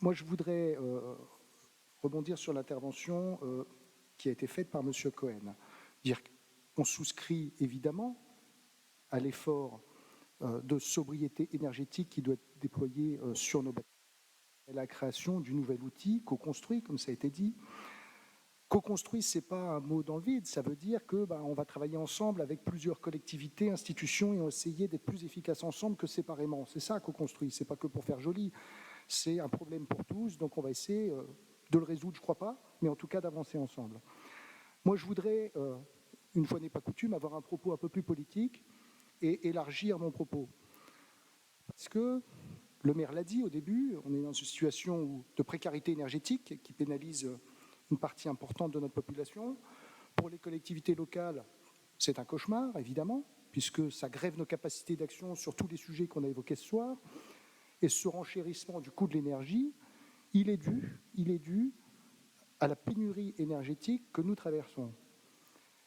Moi, je voudrais rebondir sur l'intervention qui a été faite par M. Cohen. Dire qu'on souscrit évidemment à l'effort de sobriété énergétique qui doit être déployé sur nos bâtiments. La création du nouvel outil co-construit, comme ça a été dit. Co-construit, ce n'est pas un mot dans le vide, ça veut dire qu'on va travailler ensemble avec plusieurs collectivités, institutions, et on va essayer d'être plus efficaces ensemble que séparément. C'est ça, co-construit, ce n'est pas que pour faire joli, c'est un problème pour tous, donc on va essayer de le résoudre, je ne crois pas, mais en tout cas d'avancer ensemble. Moi, je voudrais, une fois n'est pas coutume, avoir un propos un peu plus politique et élargir mon propos. Parce que, le maire l'a dit au début, on est dans une situation de précarité énergétique qui pénalise une partie importante de notre population. Pour les collectivités locales, c'est un cauchemar, évidemment, puisque ça grève nos capacités d'action sur tous les sujets qu'on a évoqués ce soir. Et ce renchérissement du coût de l'énergie, il est dû à la pénurie énergétique que nous traversons.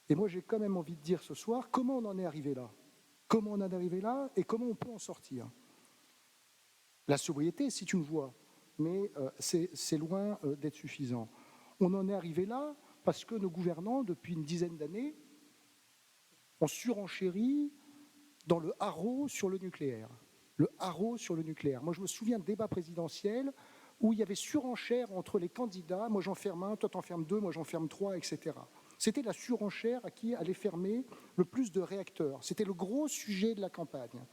Et moi, j'ai quand même envie de dire ce soir, comment on en est arrivé là? Comment on en est arrivé là et comment on peut en sortir? La sobriété, c'est une voie, mais c'est loin d'être suffisant. On en est arrivé là parce que nos gouvernants, depuis une dizaine d'années, ont surenchéri dans le haro sur le nucléaire. Le haro sur le nucléaire. Moi, je me souviens de débats présidentiels où il y avait surenchère entre les candidats. Moi, j'en ferme un, toi, t'en fermes deux, moi, j'en ferme trois, etc. C'était la surenchère à qui allait fermer le plus de réacteurs. C'était le gros sujet de la campagne.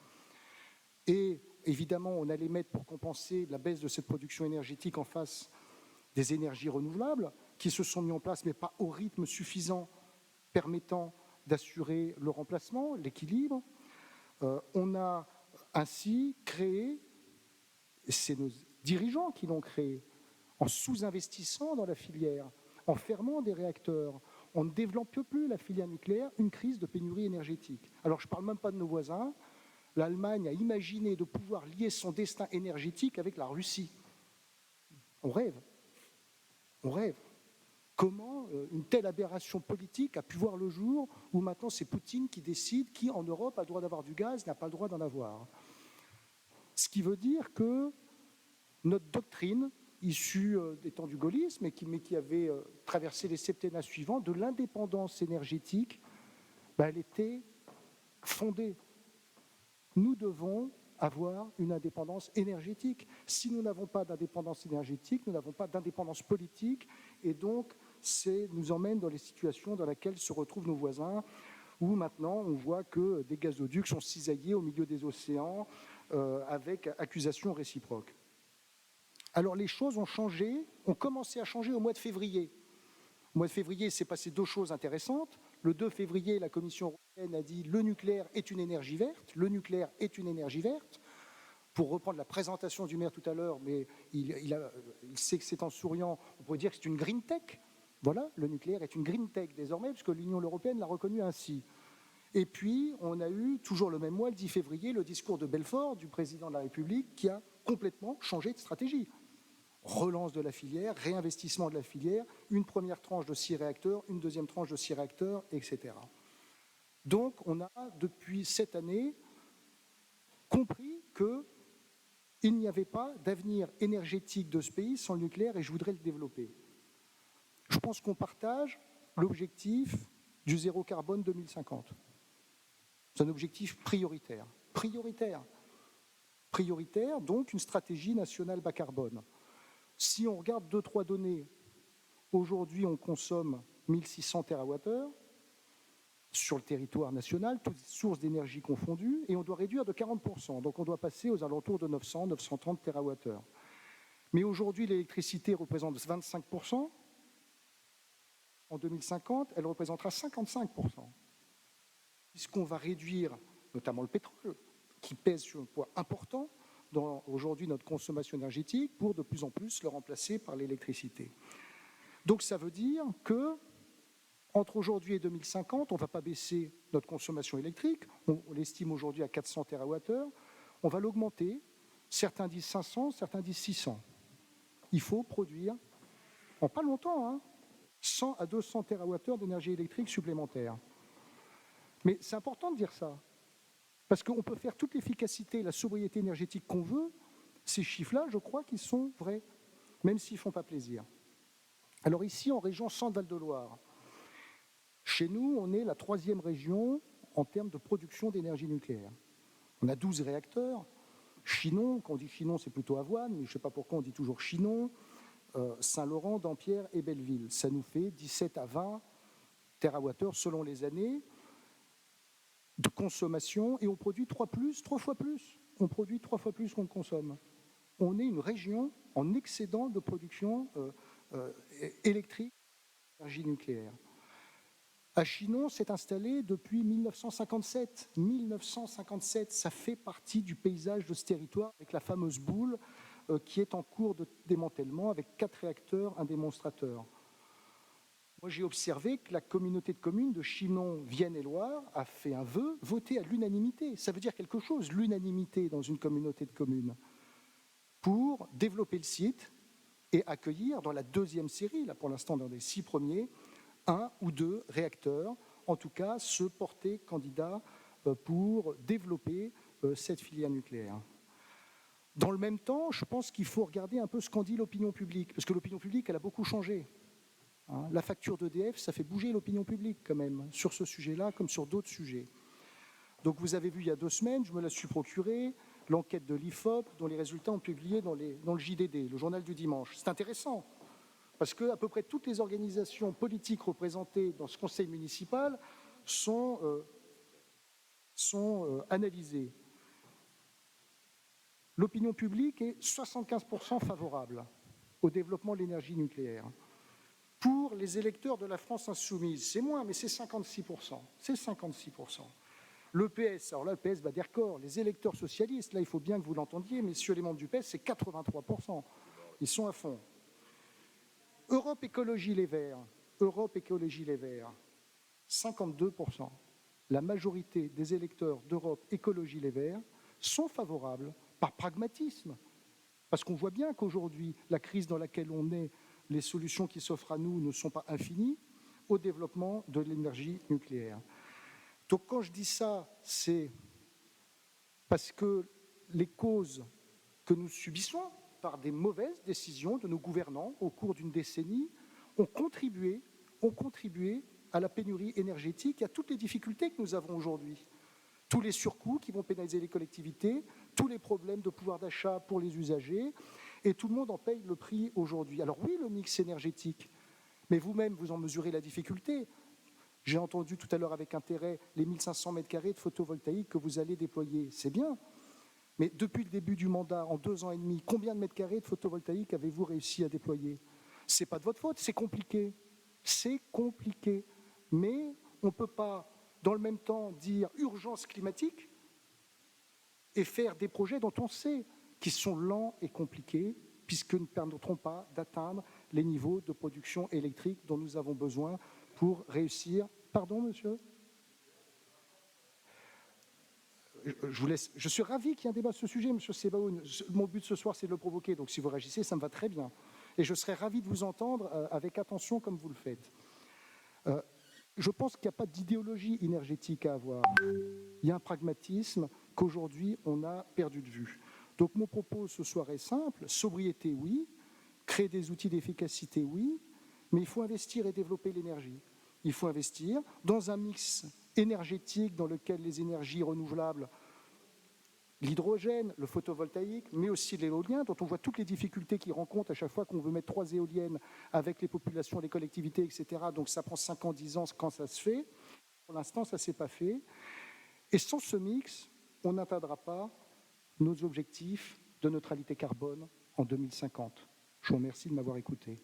Et évidemment, on allait mettre pour compenser la baisse de cette production énergétique en face des énergies renouvelables qui se sont mis en place, mais pas au rythme suffisant permettant d'assurer le remplacement, l'équilibre. On a ainsi créé, et c'est nos dirigeants qui l'ont créé, en sous-investissant dans la filière, en fermant des réacteurs, on ne développe plus la filière nucléaire, une crise de pénurie énergétique. Alors je ne parle même pas de nos voisins. L'Allemagne a imaginé de pouvoir lier son destin énergétique avec la Russie. On rêve. On rêve. Comment une telle aberration politique a pu voir le jour où maintenant c'est Poutine qui décide qui en Europe a le droit d'avoir du gaz, n'a pas le droit d'en avoir. Ce qui veut dire que notre doctrine, issue des temps du gaullisme, mais qui avait traversé les septennats suivants, de l'indépendance énergétique, elle était fondée. Nous devons avoir une indépendance énergétique. Si nous n'avons pas d'indépendance énergétique, nous n'avons pas d'indépendance politique, et donc nous emmène dans les situations dans lesquelles se retrouvent nos voisins, où maintenant on voit que des gazoducs sont cisaillés au milieu des océans avec accusations réciproques. Alors les choses ont changé, ont commencé à changer au mois de février. Au mois de février, il s'est passé deux choses intéressantes. Le 2 février, la Commission européenne a dit « le nucléaire est une énergie verte ». Le nucléaire est une énergie verte. Pour reprendre la présentation du maire tout à l'heure, mais il sait que c'est en souriant, on pourrait dire que c'est une green tech. Voilà, le nucléaire est une green tech désormais, puisque l'Union européenne l'a reconnu ainsi. Et puis, on a eu, toujours le même mois, le 10 février, le discours de Belfort, du président de la République, qui a complètement changé de stratégie. Relance de la filière, réinvestissement de la filière, une première tranche de 6 réacteurs, une deuxième tranche de 6 réacteurs, etc. Donc, on a, depuis cette année, compris qu'il n'y avait pas d'avenir énergétique de ce pays sans le nucléaire, et je voudrais le développer. Je pense qu'on partage l'objectif du zéro carbone 2050. C'est un objectif prioritaire. Prioritaire, donc une stratégie nationale bas carbone. Si on regarde 2-3 données, aujourd'hui on consomme 1600 TWh sur le territoire national, toutes sources d'énergie confondues, et on doit réduire de 40%. Donc on doit passer aux alentours de 900-930 TWh. Mais aujourd'hui, l'électricité représente 25%. En 2050, elle représentera 55%. Puisqu'on va réduire, notamment le pétrole, qui pèse sur un poids important dans aujourd'hui notre consommation énergétique, pour de plus en plus le remplacer par l'électricité. Donc ça veut dire que entre aujourd'hui et 2050, on ne va pas baisser notre consommation électrique, on l'estime aujourd'hui à 400 TWh, on va l'augmenter, certains disent 500, certains disent 600. Il faut produire, en pas longtemps, 100 à 200 TWh d'énergie électrique supplémentaire. Mais c'est important de dire ça, parce qu'on peut faire toute l'efficacité, la sobriété énergétique qu'on veut, ces chiffres-là, je crois qu'ils sont vrais. même s'ils ne font pas plaisir. Alors ici, en région Centre-Val de Loire, chez nous, on est la 3e région en termes de production d'énergie nucléaire. On a 12 réacteurs. Chinon, quand on dit Chinon, c'est plutôt Avoine, mais je ne sais pas pourquoi on dit toujours Chinon, Saint-Laurent, Dampierre et Belleville. Ça nous fait 17 à 20 TWh selon les années de consommation, et on produit 3 fois plus. On produit 3 fois plus qu'on ne consomme. On est une région en excédent de production électrique d'énergie nucléaire. À Chinon, s'est installé depuis 1957. 1957, ça fait partie du paysage de ce territoire, avec la fameuse boule qui est en cours de démantèlement, avec 4 réacteurs, un démonstrateur. Moi, j'ai observé que la communauté de communes de Chinon, Vienne et Loire a fait un vœu voté à l'unanimité. Ça veut dire quelque chose, l'unanimité dans une communauté de communes, pour développer le site et accueillir dans la 2e série, là pour l'instant dans les 6 premiers, 1 ou 2 réacteurs, en tout cas se porter candidat pour développer cette filière nucléaire. Dans le même temps, je pense qu'il faut regarder un peu ce qu'en dit l'opinion publique, parce que l'opinion publique, elle a beaucoup changé. La facture d'EDF, ça fait bouger l'opinion publique quand même, sur ce sujet-là comme sur d'autres sujets. Donc vous avez vu il y a 2 semaines, je me la suis procurée, l'enquête de l'IFOP, dont les résultats ont publié dans le JDD, le journal du dimanche. C'est intéressant. Parce qu'à peu près toutes les organisations politiques représentées dans ce conseil municipal sont analysées. L'opinion publique est 75% favorable au développement de l'énergie nucléaire. Pour les électeurs de la France insoumise, c'est moins, mais c'est 56%. C'est 56%. Le PS, alors là, le PS bat des records. Les électeurs socialistes, là, il faut bien que vous l'entendiez, messieurs les membres du PS, c'est 83%. Ils sont à fond. Europe Écologie Les Verts, 52%. La majorité des électeurs d'Europe Écologie Les Verts sont favorables par pragmatisme. Parce qu'on voit bien qu'aujourd'hui, la crise dans laquelle on est, les solutions qui s'offrent à nous ne sont pas infinies au développement de l'énergie nucléaire. Donc quand je dis ça, c'est parce que les causes que nous subissons par des mauvaises décisions de nos gouvernants au cours d'une décennie, ont contribué à la pénurie énergétique et à toutes les difficultés que nous avons aujourd'hui. Tous les surcoûts qui vont pénaliser les collectivités, tous les problèmes de pouvoir d'achat pour les usagers, et tout le monde en paye le prix aujourd'hui. Alors oui, le mix énergétique, mais vous-même, vous en mesurez la difficulté. J'ai entendu tout à l'heure avec intérêt les 1500 m² de photovoltaïque que vous allez déployer. C'est bien. Mais depuis le début du mandat, en 2 ans et demi, combien de mètres carrés de photovoltaïque avez-vous réussi à déployer? Ce n'est pas de votre faute, c'est compliqué. C'est compliqué. Mais on ne peut pas, dans le même temps, dire urgence climatique et faire des projets dont on sait qu'ils sont lents et compliqués, puisqu'ils ne permettront pas d'atteindre les niveaux de production électrique dont nous avons besoin pour réussir. Pardon, monsieur ? Je suis ravi qu'il y ait un débat sur ce sujet, monsieur Sebaoun. Mon but ce soir, c'est de le provoquer, donc si vous réagissez, ça me va très bien. Et je serais ravi de vous entendre avec attention comme vous le faites. Je pense qu'il n'y a pas d'idéologie énergétique à avoir. Il y a un pragmatisme qu'aujourd'hui, on a perdu de vue. Donc mon propos ce soir est simple. Sobriété, oui. Créer des outils d'efficacité, oui. Mais il faut investir et développer l'énergie. Il faut investir dans un mix énergétique dans lequel les énergies renouvelables, l'hydrogène, le photovoltaïque, mais aussi l'éolien, dont on voit toutes les difficultés qu'ils rencontrent à chaque fois qu'on veut mettre 3 éoliennes avec les populations, les collectivités, etc. Donc ça prend 5 ans, 10 ans quand ça se fait. Pour l'instant, ça ne s'est pas fait. Et sans ce mix, on n'atteindra pas nos objectifs de neutralité carbone en 2050. Je vous remercie de m'avoir écouté.